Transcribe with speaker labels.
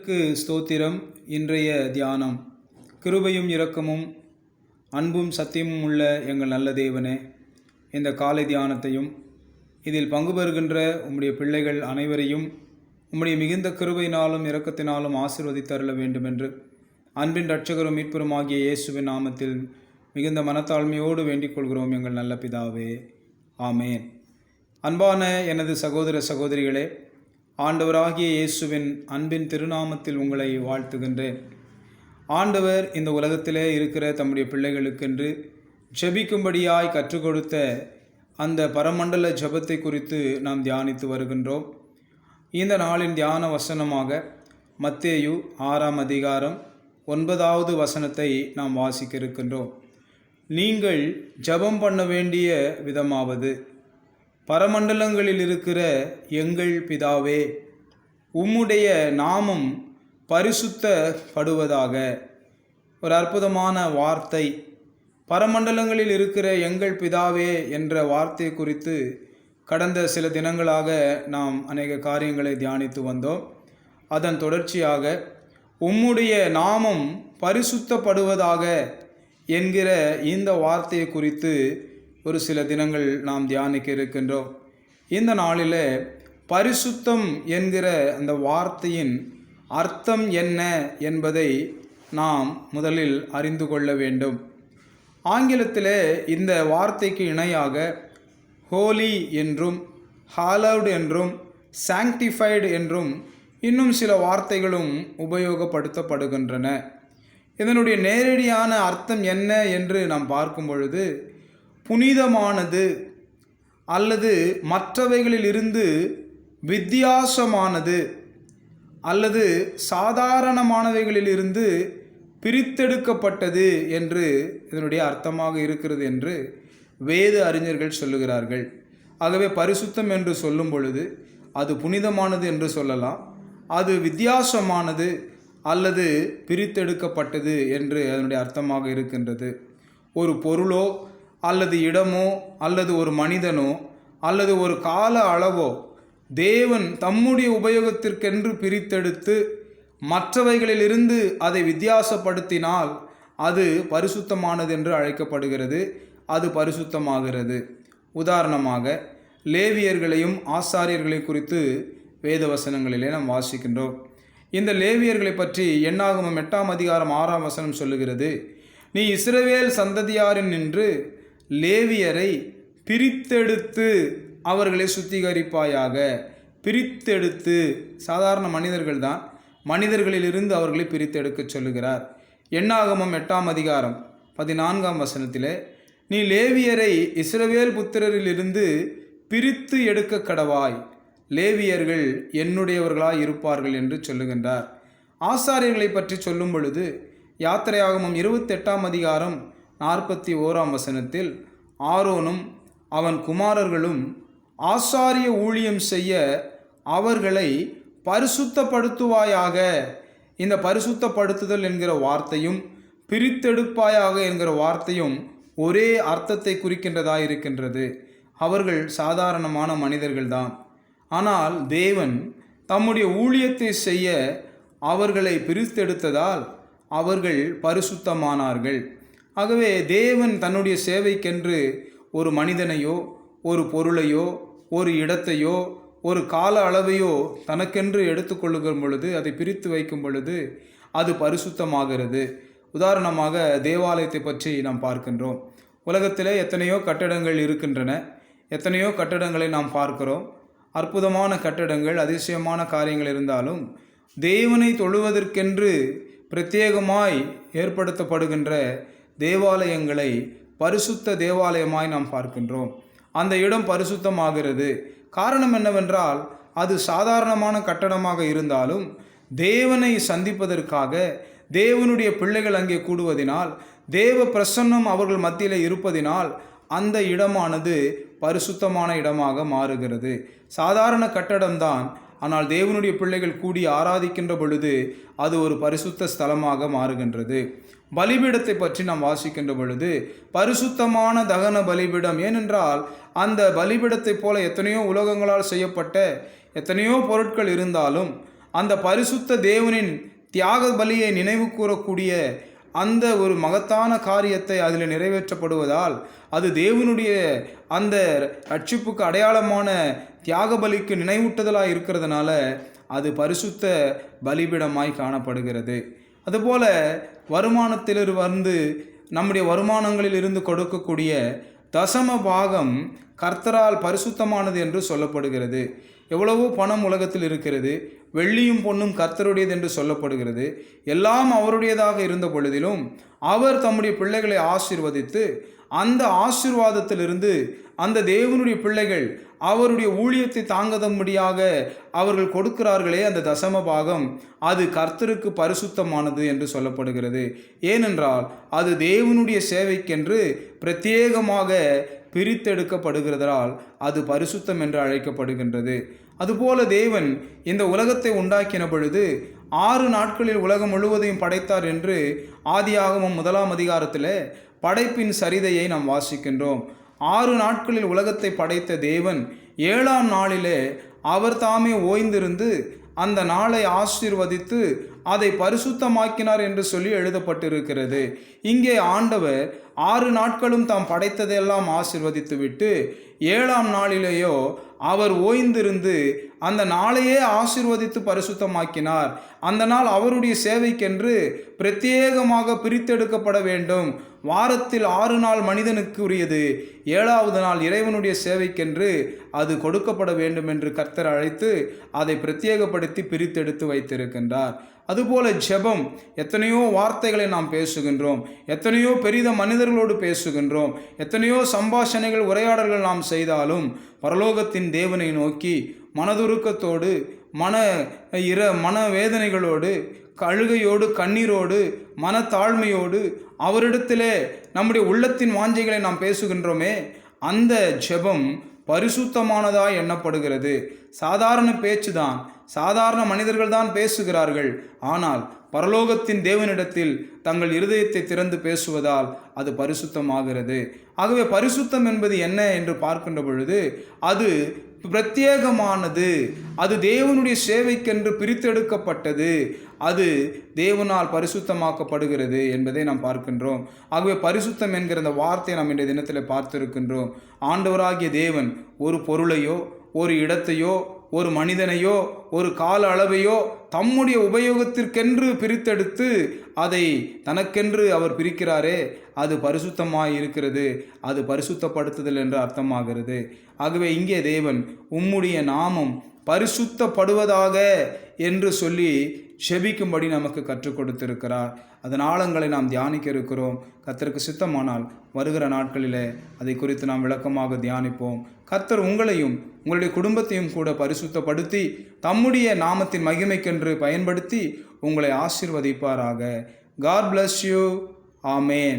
Speaker 1: கர்த்தருக்கு ஸ்தோத்திரம். இன்றைய தியானம். கிருபையும் இரக்கமும் அன்பும் சத்தியமும் உள்ள எங்கள் நல்ல தேவனே, இந்த காலை தியானத்தையும் இதில் பங்கு பெறுகின்ற உம்முடைய பிள்ளைகள் அனைவரையும் உம்முடைய மிகுந்த கிருபையினாலும் இரக்கத்தினாலும் ஆசீர்வதித்தருள வேண்டுமென்று அன்பின் இரட்சகரும் மீட்பருமாகிய இயேசுவின் நாமத்தில் மிகுந்த மனத்தாழ்மையோடு வேண்டிக் கொள்கிறோம் எங்கள் நல்ல பிதாவே, ஆமேன். அன்பான எனது சகோதர சகோதரிகளே, ஆண்டவராகிய இயேசுவின் அன்பின் திருநாமத்தில் உங்களை வாழ்த்துகின்றேன். ஆண்டவர் இந்த உலகத்திலே இருக்கிற தம்முடைய பிள்ளைகளுக்கென்று ஜெபிக்கும்படியாய் கற்றுக் கொடுத்த அந்த பரமண்டல ஜெபத்தை குறித்து நாம் தியானித்து வருகின்றோம். இந்த நாளின் தியான வசனமாக மத்தேயு 6ஆம் அதிகாரம் 9வது வசனத்தை நாம் வாசிக்க இருக்கின்றோம். நீங்கள் ஜெபம் பண்ண வேண்டிய விதமாவது, பரமண்டலங்களில் இருக்கிற எங்கள் பிதாவே, உம்முடைய நாமம் பரிசுத்தப்படுவதாக. ஒரு அற்புதமான வார்த்தை. பரமண்டலங்களில் இருக்கிற எங்கள் பிதாவே என்ற வார்த்தை குறித்து கடந்த சில தினங்களாக நாம் அநேக காரியங்களை தியானித்து வந்தோம். அதன் தொடர்ச்சியாக உம்முடைய நாமம் பரிசுத்தப்படுவதாக என்கிற இந்த வார்த்தையை குறித்து ஒரு சில தினங்கள் நாம் தியானிக்க இருக்கின்றோம். இந்த நாளில் பரிசுத்தம் என்கிற அந்த வார்த்தையின் அர்த்தம் என்ன என்பதை நாம் முதலில் அறிந்து கொள்ள வேண்டும். ஆங்கிலத்தில் இந்த வார்த்தைக்கு இணையாக ஹோலி என்றும், ஹாலவுட் என்றும், சாங்டிஃபைடு என்றும் இன்னும் சில வார்த்தைகளும் உபயோகப்படுத்தப்படுகின்றன. இதனுடைய நேரடியான அர்த்தம் என்ன என்று நாம் பார்க்கும் பொழுது, புனிதமானது அல்லது மற்றவைகளிலிருந்து வித்தியாசமானது அல்லது சாதாரணமானவைகளிலிருந்து பிரித்தெடுக்கப்பட்டது என்று இதனுடைய அர்த்தமாக இருக்கிறது என்று வேத அறிஞர்கள் சொல்லுகிறார்கள். ஆகவே பரிசுத்தம் என்று சொல்லும் பொழுது அது புனிதமானது என்று சொல்லலாம், அது வித்தியாசமானது அல்லது பிரித்தெடுக்கப்பட்டது என்று அதனுடைய அர்த்தமாக இருக்கின்றது. ஒரு பொருளோ அல்லது இடமோ அல்லது ஒரு மனிதனோ அல்லது ஒரு கால அளவோ தேவன் தம்முடைய உபயோகத்திற்கென்று பிரித்தெடுத்து மற்றவைகளிலிருந்து அதை வித்தியாசப்படுத்தினால் அது பரிசுத்தமானது என்று அழைக்கப்படுகிறது. அது பரிசுத்தமாகிறது. உதாரணமாக லேவியர்களையும் ஆசாரியர்களை குறித்து வேதவசனங்களிலே நாம் வாசிக்கின்றோம். இந்த லேவியர்களை பற்றி என்னாகமம் 8ஆம் அதிகாரம் 6ஆம் வசனம் சொல்லுகிறது, நீ இஸ்ரவேல் சந்ததியாரின் நின்று லேவியரை பிரித்தெடுத்து அவர்களை சுத்திகரிப்பாயாக. பிரித்தெடுத்து, சாதாரண மனிதர்கள் தான், மனிதர்களிலிருந்து அவர்களை பிரித்தெடுக்க சொல்லுகிறார். என்னாகமம் 8ஆம் அதிகாரம் 14ஆம் வசனத்திலே, நீ லேவியரை இஸ்ரவேல் புத்திரரிலிருந்து பிரித்து எடுக்க கடவாய், லேவியர்கள் என்னுடையவர்களாய் இருப்பார்கள் என்று சொல்லுகின்றார். ஆசாரியர்களை பற்றி சொல்லும் பொழுது யாத்திரையாகமம் 28ஆம் அதிகாரம் 41ஆம் வசனத்தில், ஆரோனும் அவன் குமாரர்களும் ஆசாரிய ஊழியம் செய்ய அவர்களை பரிசுத்தப்படுத்துவாயாக. இந்த பரிசுத்தப்படுத்துதல் என்கிற வார்த்தையும் பிரித்தெடுப்பாயாக என்கிற வார்த்தையும் ஒரே அர்த்தத்தை குறிக்கின்றதாக இருக்கின்றது. அவர்கள் சாதாரணமான மனிதர்கள்தான், ஆனால் தேவன் தம்முடைய ஊழியத்தை செய்ய அவர்களை பிரித்தெடுத்ததால் அவர்கள் பரிசுத்தமானார்கள். ஆகவே தேவன் தன்னுடைய சேவைக்கென்று ஒரு மனிதனையோ ஒரு பொருளையோ ஒரு இடத்தையோ ஒரு கால அளவையோ தனக்கென்று எடுத்துக்கொள்ளுகிற பொழுது, அதை பிரித்து வைக்கும் பொழுது அது பரிசுத்தமாகிறது. உதாரணமாக தேவாலயத்தை பற்றி நாம் பார்க்கின்றோம். உலகத்தில் எத்தனையோ கட்டடங்கள் இருக்கின்றன, எத்தனையோ கட்டடங்களை நாம் பார்க்கிறோம். அற்புதமான கட்டடங்கள், அதிசயமான காரியங்கள் இருந்தாலும் தேவனை தொழுவதற்கென்று பிரத்யேகமாய் ஏற்படுத்தப்படுகின்ற தேவாலயங்களை பரிசுத்த தேவாலயமாய் நாம் பார்க்கின்றோம். அந்த இடம் பரிசுத்தமாகிறது. காரணம் என்னவென்றால், அது சாதாரணமான கட்டடமாக இருந்தாலும் தேவனை சந்திப்பதற்காக தேவனுடைய பிள்ளைகள் அங்கே கூடுவதினால், தேவ பிரசன்னம் அவர்கள் மத்தியில் இருப்பதினால் அந்த இடமானது பரிசுத்தமான இடமாக மாறுகிறது. சாதாரண கட்டடம்தான், ஆனால் தேவனுடைய பிள்ளைகள் கூடி ஆராதிக்கின்ற பொழுது அது ஒரு பரிசுத்த ஸ்தலமாக மாறுகின்றது. பலிபீடத்தை பற்றி நாம் வாசிக்கின்ற பொழுது பரிசுத்தமான தகன பலிபீடம். ஏனென்றால் அந்த பலிபீடத்தை போல எத்தனையோ உலோகங்களால் செய்யப்பட்ட எத்தனையோ பொருட்கள் இருந்தாலும் அந்த பரிசுத்த தேவனின் தியாக பலியை நினைவு கூறக்கூடிய அந்த ஒரு மகத்தான காரியத்தை அதில் நிறைவேற்றப்படுவதால் அது தேவனுடைய அந்த ரட்சிப்புக்கு அடையாளமான தியாக பலிக்கு நினைவூட்டுதலாக இருக்கிறதுனால அது பரிசுத்த பலிபீடமாய் காணப்படுகிறது. அதுபோல வருமானத்திலிருந்து நம்முடைய வருமானங்களில் இருந்து கொடுக்கக்கூடிய தசம பாகம் கர்த்தரால் பரிசுத்தமானது என்று சொல்லப்படுகிறது. எவ்வளவோ பணம் உலகத்தில் இருக்கிறது, வெள்ளியும் பொன்னும் கர்த்தருடையது என்று சொல்லப்படுகிறது. எல்லாம் அவருடையதாக இருந்த பொழுதிலும் அவர் தம்முடைய பிள்ளைகளை ஆசீர்வதித்து அந்த ஆசீர்வாதத்திலிருந்து அந்த தேவனுடைய பிள்ளைகள் அவருடைய ஊழியத்தை தாங்கும்படியாக அவர்கள் கொடுக்கிறார்களே அந்த தசம பாகம், அது கர்த்தருக்கு பரிசுத்தமானது என்று சொல்லப்படுகிறது. ஏனென்றால் அது தேவனுடைய சேவைக்கென்று பிரத்யேகமாக பிரித்தெடுக்கப்படுகிறதால் அது பரிசுத்தம் என்று அழைக்கப்படுகின்றது. அதுபோல தேவன் இந்த உலகத்தை உண்டாக்கின பொழுது 6 நாட்களில் உலகம் முழுவதையும் படைத்தார் என்று ஆதியாகமம் 1ஆம் அதிகாரத்தில் படைப்பின் சரிதையை நாம் வாசிக்கின்றோம். 6 நாட்களில் உலகத்தை படைத்த தேவன் 7ஆம் நாளிலே அவர் தாமே ஓய்ந்திருந்து அந்த நாளை ஆசீர்வதித்து அதை பரிசுத்தமாக்கினார் என்று சொல்லி எழுதப்பட்டிருக்கிறது. இங்கே ஆண்டவர் 6 நாட்களும் தாம் படைத்ததெல்லாம் ஆசீர்வதித்து விட்டு 7ஆம் நாளிலேயோ அவர் ஓய்ந்திருந்து அந்த நாளையே ஆசீர்வதித்து பரிசுத்தமாக்கினார். அந்த நாள் அவருடைய சேவைக்கென்று பிரத்யேகமாக பிரித்தெடுக்கப்பட வேண்டும். வாரத்தில் 6 நாள் மனிதனுக்கு உரியது, 7வது நாள் இறைவனுடைய சேவைக்கென்று அது கொடுக்கப்பட வேண்டும் என்று கர்த்தர் அழைத்து அதை பிரத்யேகப்படுத்தி பிரித்தெடுத்து வைத்திருக்கின்றார். அதுபோல ஜெபம், எத்தனையோ வார்த்தைகளை நாம் பேசுகின்றோம், எத்தனையோ பெரித மனிதர்களோடு பேசுகின்றோம், எத்தனையோ சம்பாஷணைகள் உரையாடல்கள் நாம் செய்தாலும் பரலோகத்தின் தேவனை நோக்கி மனதுருக்கத்தோடு மன வேதனைகளோடு அழுகையோடு கண்ணீரோடு மனத்தாழ்மையோடு அவரிடத்திலே நம்முடைய உள்ளத்தின் வாஞ்சைகளை நாம் பேசுகின்றோமே, அந்த ஜெபம் பரிசுத்தமானதாய் எண்ணப்படுகிறது. சாதாரண பேச்சு தான், சாதாரண மனிதர்கள் தான் பேசுகிறார்கள். ஆனால் பரலோகத்தின் தேவனிடத்தில் தங்கள் இருதயத்தை திறந்து பேசுவதால் அது பரிசுத்தமாகிறது. ஆகவே பரிசுத்தம் என்பது என்ன என்று பார்க்கின்ற பொழுது அது பிரத்யேகமானது, அது தேவனுடைய சேவைக்கென்று பிரித்தெடுக்கப்பட்டது, அது தேவனால் பரிசுத்தமாக்கப்படுகிறது என்பதை நாம் பார்க்கின்றோம். ஆகவே பரிசுத்தம் என்கிற இந்த வார்த்தையை நாம் இன்றைய தினத்தில் பார்த்திருக்கின்றோம். ஆண்டவராகிய தேவன் ஒரு பொருளையோ ஒரு இடத்தையோ ஒரு மனிதனையோ ஒரு கால அளவையோ தம்முடைய உபயோகத்திற்கென்று பிரித்தெடுத்து அதை தனக்கென்று அவர் பிரிக்கிறாரே, அது பரிசுத்தமாய் இருக்கிறது, அது பரிசுத்தப்படுத்துதல் என்று அர்த்தமாகிறது. ஆகவே இங்கே தேவன் உம்முடைய நாமம் பரிசுத்தப்படுவதாக என்று சொல்லி செபிக்கும்படி நமக்கு கற்றுக் கொடுத்திருக்கிறார். அதன் ஆழங்களை நாம் தியானிக்க இருக்கிறோம். கர்த்தருக்கு சித்தமானால் வருகிற நாட்களிலே அதை குறித்து நாம் விளக்கமாக தியானிப்போம். கர்த்தர் உங்களையும் உங்களுடைய குடும்பத்தையும் கூட பரிசுத்தப்படுத்தி தம்முடைய நாமத்தின் மகிமைக்கென்று பயன்படுத்தி உங்களை ஆசீர்வதிப்பாராக. God bless you. Amen.